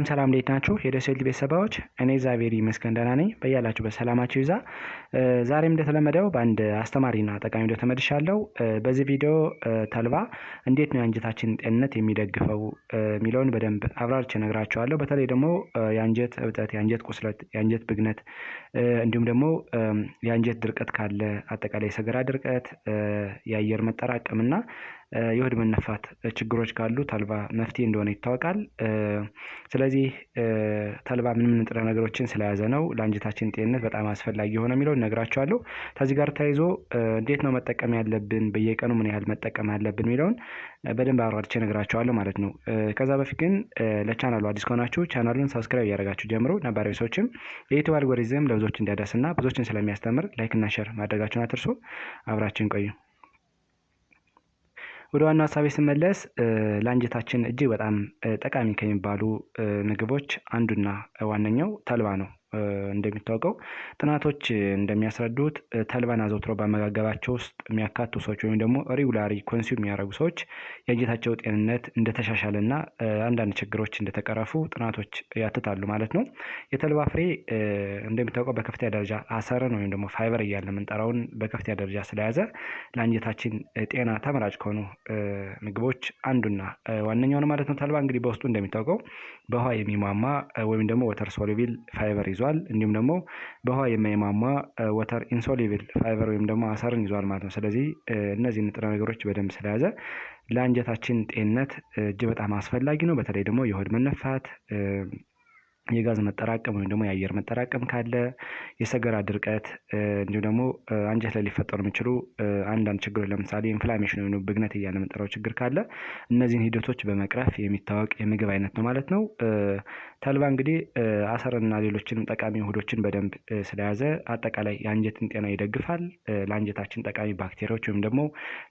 ሰላም እንዴት ናችሁ? የደሴልቲ ቤተሰባዎች እኔ እግዚአብሔር ይመስገን ደህና ነኝ። በያላችሁበት ሰላማችሁ ይብዛ። ዛሬም እንደተለመደው በአንድ አስተማሪና ጠቃሚ ቪዲዮ ተመልሻለሁ። በዚህ ቪዲዮ ተልባ እንዴት ነው የአንጀታችንን ጤንነት የሚደግፈው የሚለውን በደንብ አብራርቼ እነግራችኋለሁ። በተለይ ደግሞ የአንጀት እብጠት፣ የአንጀት ቁስለት፣ የአንጀት ብግነት እንዲሁም ደግሞ የአንጀት ድርቀት ካለ አጠቃላይ የሰገራ ድርቀት፣ የአየር መጠራቀምና የሆድ መነፋት ችግሮች ካሉ ተልባ መፍትሄ እንደሆነ ይታወቃል። ስለዚህ ተልባ ምን ንጥረ ነገሮችን ስለያዘ ነው ለአንጀታችን ጤንነት በጣም አስፈላጊ የሆነ የሚለውን እነግራችኋለሁ። ከዚህ ጋር ተያይዞ እንዴት ነው መጠቀም ያለብን፣ በየቀኑ ምን ያህል መጠቀም አለብን የሚለውን በደንብ አብራርቼ እነግራችኋለሁ ማለት ነው። ከዛ በፊት ግን ለቻናሉ አዲስ ከሆናችሁ ቻናሉን ሰብስክራይብ እያደረጋችሁ ጀምሮ ነባራዊ ሰዎችም የዩቲዩብ አልጎሪዝም ለብዙዎች እንዲያደርስና ብዙዎችን ስለሚያስተምር ላይክና ሼር ማድረጋችሁን አትርሱ። አብራችን ቆዩ። ወደ ዋናው ሀሳቤ ስመለስ ለአንጀታችን እጅግ በጣም ጠቃሚ ከሚባሉ ምግቦች አንዱና ዋነኛው ተልባ ነው። እንደሚታወቀው ጥናቶች እንደሚያስረዱት ተልባን አዘውትረው በአመጋገባቸው ውስጥ የሚያካቱ ሰዎች ወይም ደግሞ ሬጉላሪ ኮንሱም የሚያደርጉ ሰዎች የአንጀታቸው ጤንነት እንደተሻሻለና አንዳንድ ችግሮች እንደተቀረፉ ጥናቶች ያትታሉ ማለት ነው። የተልባ ፍሬ እንደሚታወቀው በከፍተኛ ደረጃ አሰርን ወይም ደግሞ ፋይበር እያለ የምንጠራውን በከፍተኛ ደረጃ ስለያዘ ለአንጀታችን ጤና ተመራጭ ከሆኑ ምግቦች አንዱና ዋነኛው ነው ማለት ነው። ተልባ እንግዲህ በውስጡ እንደሚታወቀው በውሃ የሚሟማ ወይም ደግሞ ወተር ሶሉብል ፋይበር ይዟል። እንዲሁም ደግሞ በውሃ የማይሟማ ወተር ኢንሶሉብል ፋይበር ወይም ደግሞ አሰርን ይዟል ማለት ነው። ስለዚህ እነዚህ ንጥረ ነገሮች በደንብ ስለያዘ ለአንጀታችን ጤንነት እጅግ በጣም አስፈላጊ ነው። በተለይ ደግሞ የሆድ መነፋት፣ የጋዝ መጠራቀም ወይም ደግሞ የአየር መጠራቀም ካለ፣ የሰገራ ድርቀት እንዲሁም ደግሞ አንጀት ላይ ሊፈጠሩ የሚችሉ አንዳንድ ችግሮች ለምሳሌ ኢንፍላሜሽን ወይም ብግነት እያለ የምንጠራው ችግር ካለ እነዚህን ሂደቶች በመቅረፍ የሚታወቅ የምግብ አይነት ነው ማለት ነው። ተልባ እንግዲህ አሰርና ሌሎችንም ጠቃሚ ውህዶችን በደንብ ስለያዘ አጠቃላይ የአንጀትን ጤና ይደግፋል። ለአንጀታችን ጠቃሚ ባክቴሪያዎች ወይም ደግሞ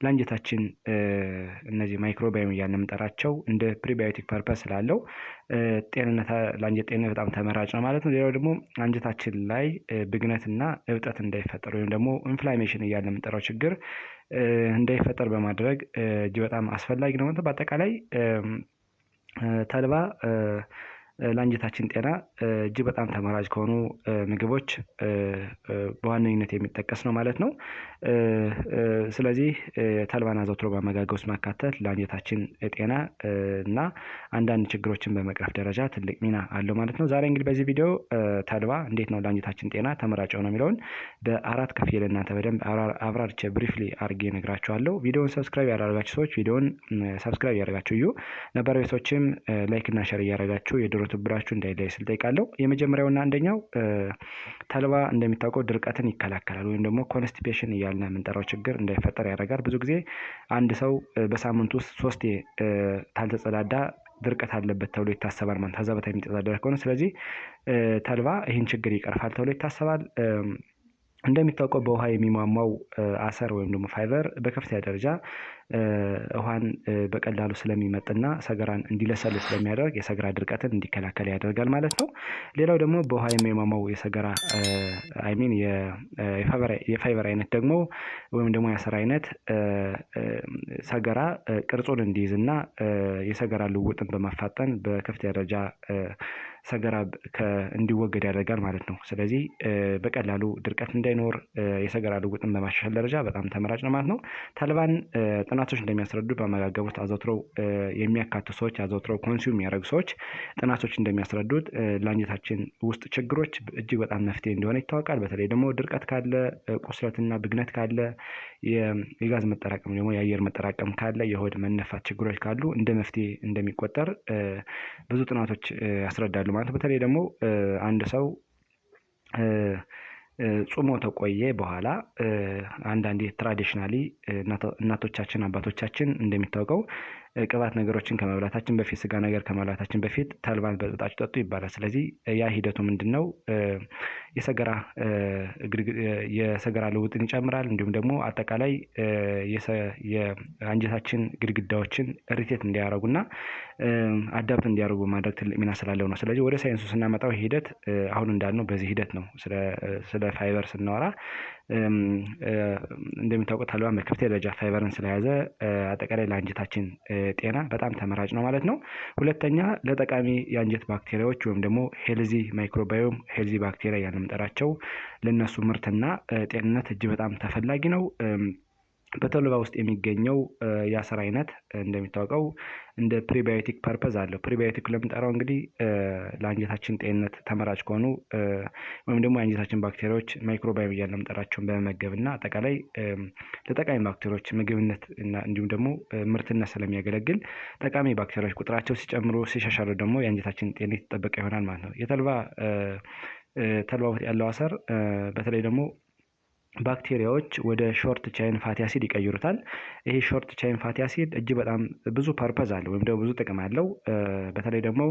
ለአንጀታችን እነዚህ ማይክሮባዮም እያልን የምንጠራቸው እንደ ፕሪባዮቲክ ፐርፐስ ስላለው ጤንነት ለአንጀት ጤንነት በጣም ተመራጭ ነው ማለት ነው። ሌላው ደግሞ አንጀታችን ላይ ብግነትና እብጠት እንዳይፈጠር ወይም ደግሞ ኢንፍላሜሽን እያልን የምንጠራው ችግር እንዳይፈጠር በማድረግ እጅግ በጣም አስፈላጊ ነው። በአጠቃላይ ተልባ ለአንጀታችን ጤና እጅግ በጣም ተመራጭ ከሆኑ ምግቦች በዋነኝነት የሚጠቀስ ነው ማለት ነው። ስለዚህ ተልባን አዘውትሮ በአመጋገብ ውስጥ ማካተት ለአንጀታችን ጤና እና አንዳንድ ችግሮችን በመቅረፍ ደረጃ ትልቅ ሚና አለው ማለት ነው። ዛሬ እንግዲህ በዚህ ቪዲዮ ተልባ እንዴት ነው ለአንጀታችን ጤና ተመራጭ ነው የሚለውን በአራት ከፍዬ ለእናንተ በደንብ አብራርቼ ብሪፍሊ አድርጌ እነግራችኋለሁ። ቪዲዮውን ሰብስክራይብ ያላደረጋችሁ ሰዎች ቪዲዮውን ሰብስክራይብ ያደረጋችሁ እዩ። ነባራዊ ሰዎችም ላይክ እና ሼር እያደረጋችሁ የድሮ ትብብራችሁ እንዳይለይ ስል ጠይቃለሁ። የመጀመሪያውና አንደኛው ተልባ እንደሚታወቀው ድርቀትን ይከላከላል ወይም ደግሞ ኮንስቲፔሽን እያልን የምንጠራው ችግር እንዳይፈጠር ያደርጋል። ብዙ ጊዜ አንድ ሰው በሳምንት ውስጥ 3 ካልተጸዳዳ ድርቀት አለበት ተብሎ ይታሰባል ማለት ከዛ በታይ የሚጸዳዳ ከሆነ። ስለዚህ ተልባ ይህን ችግር ይቀርፋል ተብሎ ይታሰባል። እንደሚታወቀው በውሃ የሚሟሟው አሰር ወይም ደግሞ ፋይበር በከፍተኛ ደረጃ ውሃን በቀላሉ ስለሚመጥና ሰገራን እንዲለሰልስ ስለሚያደርግ የሰገራ ድርቀትን እንዲከላከል ያደርጋል ማለት ነው። ሌላው ደግሞ በውሃ የሚሟሟው የሰገራ የፋይበር አይነት ደግሞ ወይም ደግሞ የአሰር አይነት ሰገራ ቅርጹን እንዲይዝና የሰገራ ልውጥን በማፋጠን በከፍተኛ ደረጃ ሰገራ እንዲወገድ ያደርጋል ማለት ነው። ስለዚህ በቀላሉ ድርቀት እንዳይኖር የሰገራ ልውጥን በማሻሻል ደረጃ በጣም ተመራጭ ነው ማለት ነው። ተልባን ጥናቶች እንደሚያስረዱ በአመጋገብ ውስጥ አዘውትረው የሚያካቱ ሰዎች አዘውትረው ኮንሱም የሚያደርጉ ሰዎች ጥናቶች እንደሚያስረዱት ለአንጀታችን ውስጥ ችግሮች እጅግ በጣም መፍትሄ እንደሆነ ይታወቃል። በተለይ ደግሞ ድርቀት ካለ፣ ቁስለትና ብግነት ካለ፣ የጋዝ መጠራቀም ደግሞ የአየር መጠራቀም ካለ፣ የሆድ መነፋት ችግሮች ካሉ እንደ መፍትሄ እንደሚቆጠር ብዙ ጥናቶች ያስረዳሉ ማለት ነው። በተለይ ደግሞ አንድ ሰው ጾሞ ተቆየ በኋላ አንዳንዴ ትራዲሽናሊ እናቶቻችን አባቶቻችን እንደሚታወቀው ቅባት ነገሮችን ከመብላታችን በፊት ስጋ ነገር ከመብላታችን በፊት ተልባን በጥብጣችሁ ጠጡ ይባላል። ስለዚህ ያ ሂደቱ ምንድነው? የሰገራ ልውጥን ይጨምራል። እንዲሁም ደግሞ አጠቃላይ የአንጀታችን ግድግዳዎችን ሪቴት እንዲያደርጉና አዳፕት እንዲያደርጉ ማድረግ ትልቅ ሚና ስላለው ነው። ስለዚህ ወደ ሳይንሱ ስናመጣው ሂደት አሁን እንዳልነው በዚህ ሂደት ነው። ስለ ፋይበር ስናወራ እንደሚታወቀው ተልባ በከፍተኛ ደረጃ ፋይበርን ስለያዘ አጠቃላይ ለአንጀታችን ጤና በጣም ተመራጭ ነው ማለት ነው። ሁለተኛ ለጠቃሚ የአንጀት ባክቴሪያዎች ወይም ደግሞ ሄልዚ ማይክሮባዮም ሄልዚ ባክቴሪያ ያልን የምንጠራቸው ለእነሱ ምርትና ጤንነት እጅግ በጣም ተፈላጊ ነው። በተልባ ውስጥ የሚገኘው የአሰር አይነት እንደሚታወቀው እንደ ፕሪባዮቲክ ፐርፐዝ አለው። ፕሪባዮቲክ ለምንጠራው እንግዲህ ለአንጀታችን ጤንነት ተመራጭ ከሆኑ ወይም ደግሞ የአንጀታችን ባክቴሪያዎች ማይክሮባዮም እያልን የምንጠራቸውን በመመገብ እና አጠቃላይ ለጠቃሚ ባክቴሪያዎች ምግብነት እና እንዲሁም ደግሞ ምርትነት ስለሚያገለግል ጠቃሚ ባክቴሪያዎች ቁጥራቸው ሲጨምሩ ሲሻሻሉ ደግሞ የአንጀታችን ጤንነት የተጠበቀ ይሆናል ማለት ነው። ተልባ ውስጥ ያለው አሰር በተለይ ደግሞ ባክቴሪያዎች ወደ ሾርት ቻይን ፋቲ አሲድ ይቀይሩታል። ይሄ ሾርት ቻይን ፋቲ አሲድ እጅግ በጣም ብዙ ፐርፐዝ አለው ወይም ደግሞ ብዙ ጥቅም አለው። በተለይ ደግሞ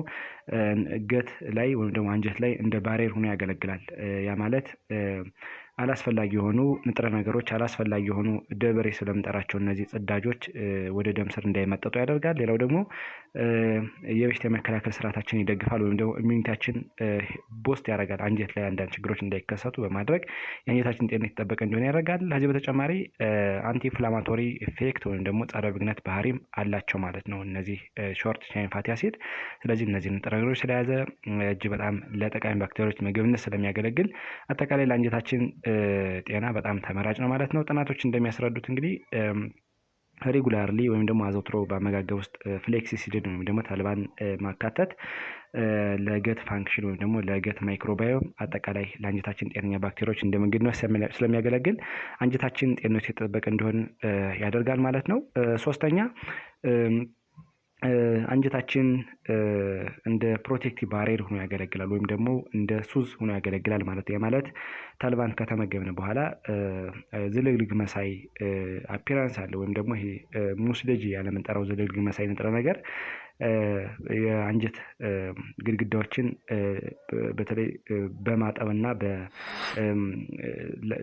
ገት ላይ ወይም ደግሞ አንጀት ላይ እንደ ባሬር ሆኖ ያገለግላል። ያ ማለት አላስፈላጊ የሆኑ ንጥረ ነገሮች አላስፈላጊ የሆኑ ደበሬ ስለምንጠራቸው እነዚህ ጽዳጆች ወደ ደም ስር እንዳይመጠጡ ያደርጋል። ሌላው ደግሞ የበሽታ የመከላከል ስርዓታችን ይደግፋል ወይም ደግሞ ኢሚዩኒቲያችን ቦስት ያደርጋል። አንጀት ላይ አንዳንድ ችግሮች እንዳይከሰቱ በማድረግ የአንጀታችን ጤንነት የተጠበቀ እንዲሆን ያደርጋል። ከዚህ በተጨማሪ አንቲ ኢንፍላማቶሪ ኢፌክት ወይም ደግሞ ጸረ ብግነት ባህሪም አላቸው ማለት ነው እነዚህ ሾርት ቻይን ፋቲ አሲድ። ስለዚህ እነዚህ ንጥረ ነገሮች ስለያዘ እጅግ በጣም ለጠቃሚ ባክቴሪያዎች ምግብነት ስለሚያገለግል አጠቃላይ ለአንጀታችን ጤና በጣም ተመራጭ ነው ማለት ነው። ጥናቶች እንደሚያስረዱት እንግዲህ ሬጉላርሊ ወይም ደግሞ አዘውትሮ በአመጋገብ ውስጥ ፍሌክሲሲድን ወይም ደግሞ ተልባን ማካተት ለገት ፋንክሽን ወይም ደግሞ ለገት ማይክሮባዮም አጠቃላይ ለአንጀታችን ጤነኛ ባክቴሪያዎች እንደ ምግብነት ስለሚያገለግል አንጀታችን ጤንነቱ የተጠበቀ እንዲሆን ያደርጋል ማለት ነው። ሶስተኛ አንጀታችን እንደ ፕሮቴክቲቭ ባሪየር ሆኖ ያገለግላል ወይም ደግሞ እንደ ሱዝ ሆኖ ያገለግላል ማለት ነው። ማለት ተልባን ከተመገብን በኋላ ዝልግልግ መሳይ አፒራንስ አለ ወይም ደግሞ ይሄ ሙስለጂ ያለ የምንጠራው ዝልግልግ መሳይ ንጥረ ነገር የአንጀት ግድግዳዎችን በተለይ በማጠብና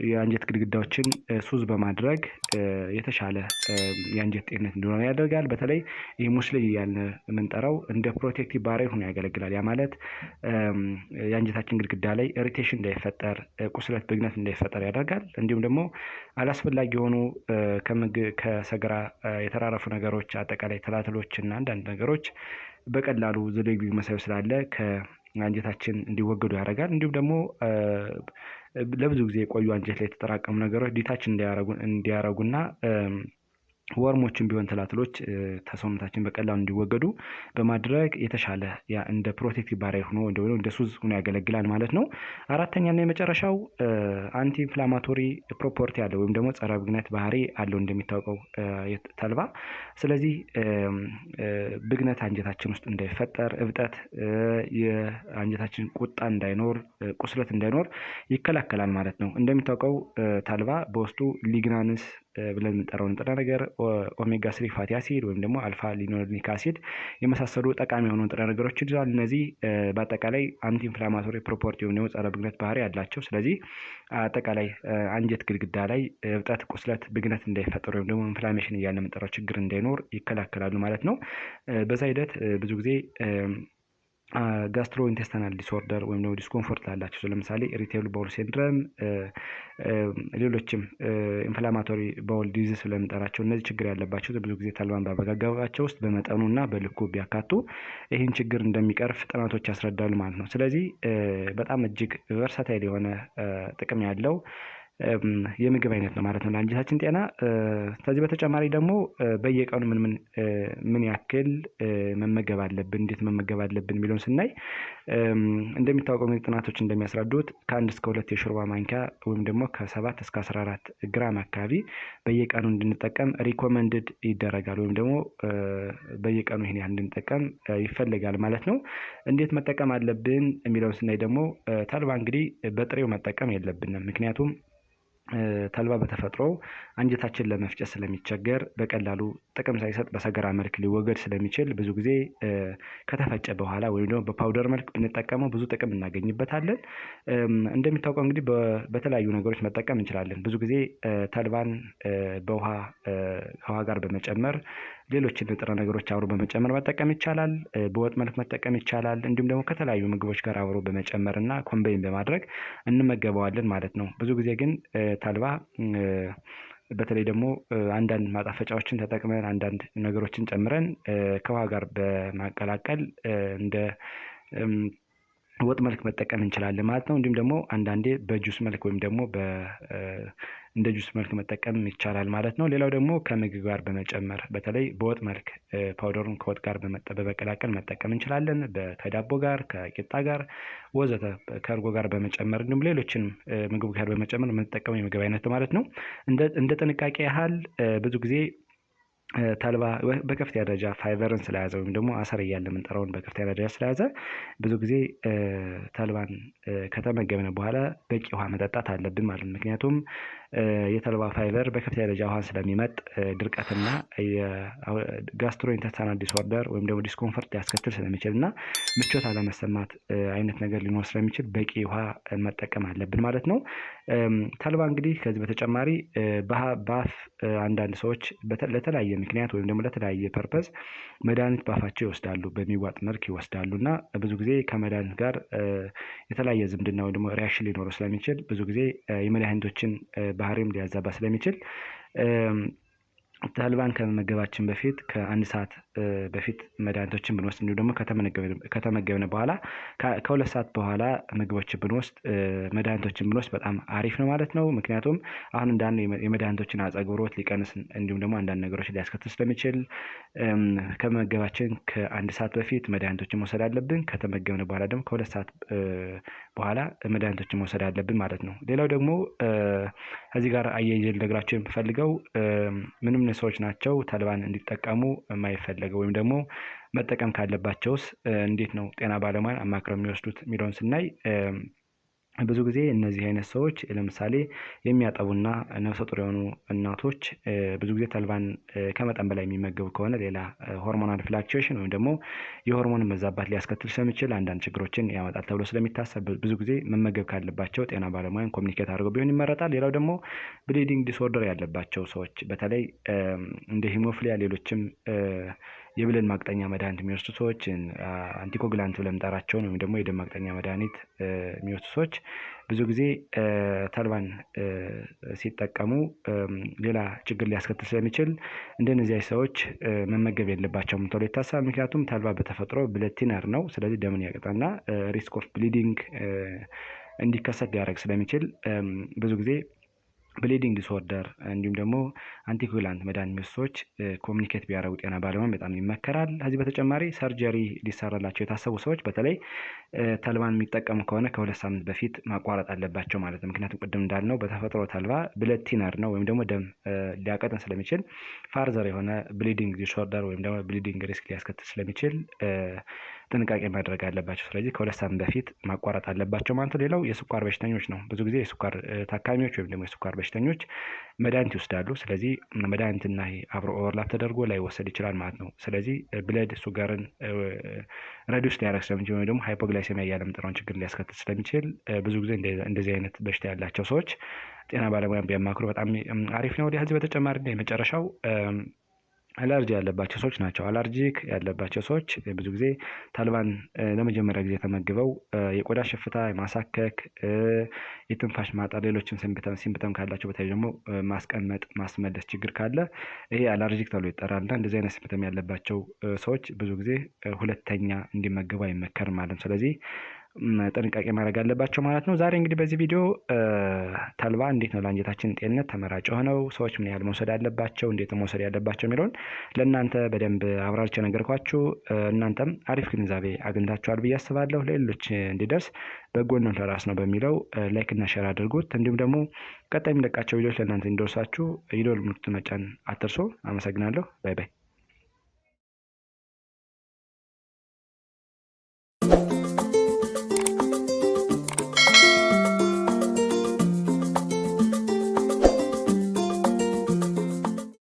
የአንጀት ግድግዳዎችን ሱዝ በማድረግ የተሻለ የአንጀት ጤንነት እንዲኖር ያደርጋል። በተለይ ይህ ሙስለጂ ያለ የምንጠራው እንደ ፕሮቴክቲቭ ባሪየር ሆኖ ያገለግላል። ያ ማለት የአንጀታችን ግድግዳ ላይ ኢሪቴሽን እንዳይፈጠር፣ ቁስለት፣ ብግነት እንዳይፈጠር ያደርጋል። እንዲሁም ደግሞ አላስፈላጊ የሆኑ ከሰገራ የተራረፉ ነገሮች አጠቃላይ ትላትሎች እና አንዳንድ ነገሮች በቀላሉ ዝልግልግ መሳዩ ስላለ ከአንጀታችን እንዲወገዱ ያደርጋል። እንዲሁም ደግሞ ለብዙ ጊዜ የቆዩ አንጀት ላይ የተጠራቀሙ ነገሮች ዲታች እንዲያረጉና ወርሞችን ቢሆን ትላትሎች ከሰውነታችን በቀላሉ እንዲወገዱ በማድረግ የተሻለ እንደ ፕሮቴክቲቭ ባሪየር ሆኖ እንደሆነ እንደ ሱዝ ሆኖ ያገለግላል ማለት ነው። አራተኛና የመጨረሻው አንቲ ኢንፍላማቶሪ ፕሮፐርቲ አለው ወይም ደግሞ ጸረ ብግነት ባህሪ አለው እንደሚታወቀው ተልባ። ስለዚህ ብግነት አንጀታችን ውስጥ እንዳይፈጠር፣ እብጠት፣ የአንጀታችን ቁጣ እንዳይኖር፣ ቁስለት እንዳይኖር ይከላከላል ማለት ነው። እንደሚታወቀው ተልባ በውስጡ ሊግናንስ ብለን የምንጠራው ንጥረ ነገር ኦሜጋ 3 ፋቲ አሲድ ወይም ደግሞ አልፋ ሊኖሌኒክ አሲድ የመሳሰሉ ጠቃሚ የሆኑ ንጥረ ነገሮች ይዟል። እነዚህ በአጠቃላይ አንቲ ኢንፍላማቶሪ ፕሮፐርቲ ወይም ደግሞ ጸረ ብግነት ባህሪ ያላቸው፣ ስለዚህ አጠቃላይ አንጀት ግድግዳ ላይ እብጠት፣ ቁስለት፣ ብግነት እንዳይፈጠር ወይም ደግሞ ኢንፍላሜሽን እያለ የምንጠራው ችግር እንዳይኖር ይከላከላሉ ማለት ነው። በዛ ሂደት ብዙ ጊዜ ጋስትሮ ኢንቴስታይናል ዲስኦርደር ወይም ደግሞ ዲስኮምፎርት ላላቸው ለምሳሌ ኢሪቴብል ባውል ሲንድረም፣ ሌሎችም ኢንፍላማቶሪ ባውል ዲዚዝ ስለምንጠራቸው እነዚህ ችግር ያለባቸው ብዙ ጊዜ ተልባን በአመጋገባቸው ውስጥ በመጠኑና በልኩ ቢያካቱ ይህን ችግር እንደሚቀርፍ ጥናቶች ያስረዳሉ ማለት ነው። ስለዚህ በጣም እጅግ ቨርሳታይል የሆነ ጥቅም ያለው የምግብ አይነት ነው ማለት ነው ለአንጀታችን ጤና። ከዚህ በተጨማሪ ደግሞ በየቀኑ ምን ያክል መመገብ አለብን፣ እንዴት መመገብ አለብን የሚለውን ስናይ እንደሚታወቀው ጥናቶች እንደሚያስረዱት ከ1 እስከ 2 የሾርባ ማንኪያ ወይም ደግሞ ከ7 እስከ 14 ግራም አካባቢ በየቀኑ እንድንጠቀም ሪኮመንድድ ይደረጋል ወይም ደግሞ በየቀኑ ይሄን ያህል እንድንጠቀም ይፈልጋል ማለት ነው። እንዴት መጠቀም አለብን የሚለውን ስናይ ደግሞ ተልባ እንግዲህ በጥሬው መጠቀም የለብንም። ምክንያቱም ተልባ በተፈጥሮ አንጀታችን ለመፍጨት ስለሚቸገር በቀላሉ ጥቅም ሳይሰጥ በሰገራ መልክ ሊወገድ ስለሚችል ብዙ ጊዜ ከተፈጨ በኋላ ወይም ደግሞ በፓውደር መልክ ብንጠቀመው ብዙ ጥቅም እናገኝበታለን። እንደሚታወቀው እንግዲህ በተለያዩ ነገሮች መጠቀም እንችላለን። ብዙ ጊዜ ተልባን ከውሃ ጋር በመጨመር ሌሎችን ንጥረ ነገሮች አብሮ በመጨመር መጠቀም ይቻላል። በወጥ መልክ መጠቀም ይቻላል። እንዲሁም ደግሞ ከተለያዩ ምግቦች ጋር አብሮ በመጨመር እና ኮምባይን በማድረግ እንመገበዋለን ማለት ነው። ብዙ ጊዜ ግን ተልባ በተለይ ደግሞ አንዳንድ ማጣፈጫዎችን ተጠቅመን አንዳንድ ነገሮችን ጨምረን ከውሃ ጋር በማቀላቀል እንደ ወጥ መልክ መጠቀም እንችላለን ማለት ነው። እንዲሁም ደግሞ አንዳንዴ በጁስ መልክ ወይም ደግሞ እንደ ጁስ መልክ መጠቀም ይቻላል ማለት ነው። ሌላው ደግሞ ከምግብ ጋር በመጨመር በተለይ በወጥ መልክ ፓውደሩን ከወጥ ጋር በመቀላቀል መጠቀም እንችላለን። ከዳቦ ጋር፣ ከቂጣ ጋር ወዘተ ከእርጎ ጋር በመጨመር እንዲሁም ሌሎችንም ምግብ ጋር በመጨመር የምንጠቀመው የምግብ አይነት ማለት ነው። እንደ ጥንቃቄ ያህል ብዙ ጊዜ ተልባ በከፍተኛ ደረጃ ፋይበርን ስለያዘ ወይም ደግሞ አሰር እያለ የምንጠራውን በከፍተኛ ደረጃ ስለያዘ ብዙ ጊዜ ተልባን ከተመገብን በኋላ በቂ ውሃ መጠጣት አለብን ማለት ነው። ምክንያቱም የተልባ ፋይበር በከፍተኛ ደረጃ ውሃን ስለሚመጥ ድርቀትና የጋስትሮኢንተስታይናል ዲስኦርደር ወይም ደግሞ ዲስኮምፈርት ሊያስከትል ስለሚችል እና ምቾት አለመሰማት አይነት ነገር ሊኖር ስለሚችል በቂ ውሃ መጠቀም አለብን ማለት ነው። ተልባ እንግዲህ ከዚህ በተጨማሪ በአፍ አንዳንድ ሰዎች ለተለያየ ምክንያት ወይም ደግሞ ለተለያየ ፐርፐዝ መድኃኒት በአፋቸው ይወስዳሉ፣ በሚዋጥ መልክ ይወስዳሉ እና ብዙ ጊዜ ከመድኃኒት ጋር የተለያየ ዝምድና ወይም ደግሞ ሪያክሽን ሊኖረው ስለሚችል ብዙ ጊዜ የመድኃኒቶችን ባህሪም ሊያዛባ ስለሚችል ተልባን ከመመገባችን በፊት ከአንድ ሰዓት በፊት መድኃኒቶችን ብንወስድ እንዲሁም ደግሞ ከተመገብን በኋላ ከሁለት ሰዓት በኋላ ምግቦችን ብንወስድ መድኃኒቶችን ብንወስድ በጣም አሪፍ ነው ማለት ነው። ምክንያቱም አሁን እንዳንድ የመድኃኒቶችን አጸግብሮት ሊቀንስ እንዲሁም ደግሞ አንዳንድ ነገሮች ሊያስከትል ስለሚችል ከመመገባችን ከአንድ ሰዓት በፊት መድኃኒቶችን መውሰድ አለብን። ከተመገብን በኋላ ደግሞ ከሁለት ሰዓት በኋላ መድኃኒቶችን መውሰድ አለብን ማለት ነው። ሌላው ደግሞ ከዚህ ጋር አያይዤ ልነግራቸው የምፈልገው ምንም ሰዎች ናቸው ተልባን እንዲጠቀሙ የማይፈለገው ወይም ደግሞ መጠቀም ካለባቸውስ እንዴት ነው ጤና ባለሙያን አማክረው የሚወስዱት የሚለውን ስናይ ብዙ ጊዜ እነዚህ አይነት ሰዎች ለምሳሌ የሚያጠቡና ነፍሰ ጡር የሆኑ እናቶች ብዙ ጊዜ ተልባን ከመጠን በላይ የሚመገቡ ከሆነ ሌላ ሆርሞናል ፍላክቹዌሽን ወይም ደግሞ የሆርሞን መዛባት ሊያስከትል ስለሚችል አንዳንድ ችግሮችን ያመጣል ተብሎ ስለሚታሰብ ብዙ ጊዜ መመገብ ካለባቸው ጤና ባለሙያን ኮሚኒኬት አድርገው ቢሆን ይመረጣል። ሌላው ደግሞ ብሊዲንግ ዲስኦርደር ያለባቸው ሰዎች በተለይ እንደ ሂሞፊሊያ ሌሎችም የብለን ማቅጠኛ መድኃኒት የሚወስዱ ሰዎች አንቲኮግላንት ብለን የምንጠራቸውን ወይም ደግሞ የደም ማቅጠኛ መድኃኒት የሚወስዱ ሰዎች ብዙ ጊዜ ተልባን ሲጠቀሙ ሌላ ችግር ሊያስከትል ስለሚችል እንደነዚህ ሰዎች መመገብ የለባቸውም ተብሎ ይታሰባል። ምክንያቱም ተልባ በተፈጥሮ ብለድ ቲነር ነው። ስለዚህ ደምን ያቀጣና ሪስክ ኦፍ ብሊዲንግ እንዲከሰት ሊያደርግ ስለሚችል ብዙ ጊዜ ብሊዲንግ ዲስኦርደር እንዲሁም ደግሞ አንቲኮጉላንት መድኃኒት የሚወስዱ ሰዎች ኮሚኒኬት ቢያደርጉ ጤና ባለሙያን በጣም ይመከራል። ከዚህ በተጨማሪ ሰርጀሪ ሊሰራላቸው የታሰቡ ሰዎች በተለይ ተልባን የሚጠቀሙ ከሆነ ከሁለት ሳምንት በፊት ማቋረጥ አለባቸው ማለት ነው። ምክንያቱም ቅድም እንዳልነው በተፈጥሮ ተልባ ብለድ ቲነር ነው ወይም ደግሞ ደም ሊያቀጥን ስለሚችል ፋርዘር የሆነ ብሊዲንግ ዲስኦርደር ወይም ደግሞ ብሊዲንግ ሪስክ ሊያስከትል ስለሚችል ጥንቃቄ ማድረግ አለባቸው። ስለዚህ ከሁለት ሳምንት በፊት ማቋረጥ አለባቸው ማለት ነው። ሌላው የስኳር በሽተኞች ነው። ብዙ ጊዜ የስኳር ታካሚዎች ወይም ደግሞ የስኳር በሽተኞች መድኃኒት ይወስዳሉ። ስለዚህ መድኃኒትና አብሮ ኦቨርላፕ ተደርጎ ላይወሰድ ይችላል ማለት ነው። ስለዚህ ብለድ ሱጋርን ረዲዩስ ሊያደርግ ስለሚችል ወይም ደግሞ ሃይፖግላይሴሚያ እያለ የምንጠራውን ችግር ሊያስከትል ስለሚችል ብዙ ጊዜ እንደዚህ አይነት በሽታ ያላቸው ሰዎች ጤና ባለሙያን ቢያማክሩ በጣም አሪፍ ነው። ከዚህ በተጨማሪ የመጨረሻው አለርጂ ያለባቸው ሰዎች ናቸው። አለርጂክ ያለባቸው ሰዎች ብዙ ጊዜ ተልባን ለመጀመሪያ ጊዜ ተመግበው የቆዳ ሽፍታ፣ የማሳከክ፣ የትንፋሽ ማጠር፣ ሌሎችም ሲምፕተም ካላቸው በተለይ ደግሞ ማስቀመጥ፣ ማስመለስ ችግር ካለ ይሄ አለርጂክ ተብሎ ይጠራል እና እንደዚህ አይነት ሲምፕተም ያለባቸው ሰዎች ብዙ ጊዜ ሁለተኛ እንዲመገቡ አይመከርም ማለት ነው። ስለዚህ ጥንቃቄ ማድረግ አለባቸው ማለት ነው። ዛሬ እንግዲህ በዚህ ቪዲዮ ተልባ እንዴት ነው ለአንጀታችን ጤንነት ተመራጭ የሆነው፣ ሰዎች ምን ያህል መውሰድ አለባቸው፣ እንዴት መውሰድ ያለባቸው የሚለውን ለእናንተ በደንብ አብራርቼ ነገርኳችሁ። እናንተም አሪፍ ግንዛቤ አግኝታችኋል ብዬ አስባለሁ። ለሌሎች እንዲደርስ በጎነት ለራስ ነው በሚለው ላይክ እና ሼር አድርጉት። እንዲሁም ደግሞ ቀጣይ የሚለቃቸው ቪዲዮዎች ለእናንተ እንዲደርሳችሁ የደወል ምልክቱን መጫን አትርሱ። አመሰግናለሁ። ባይ ባይ።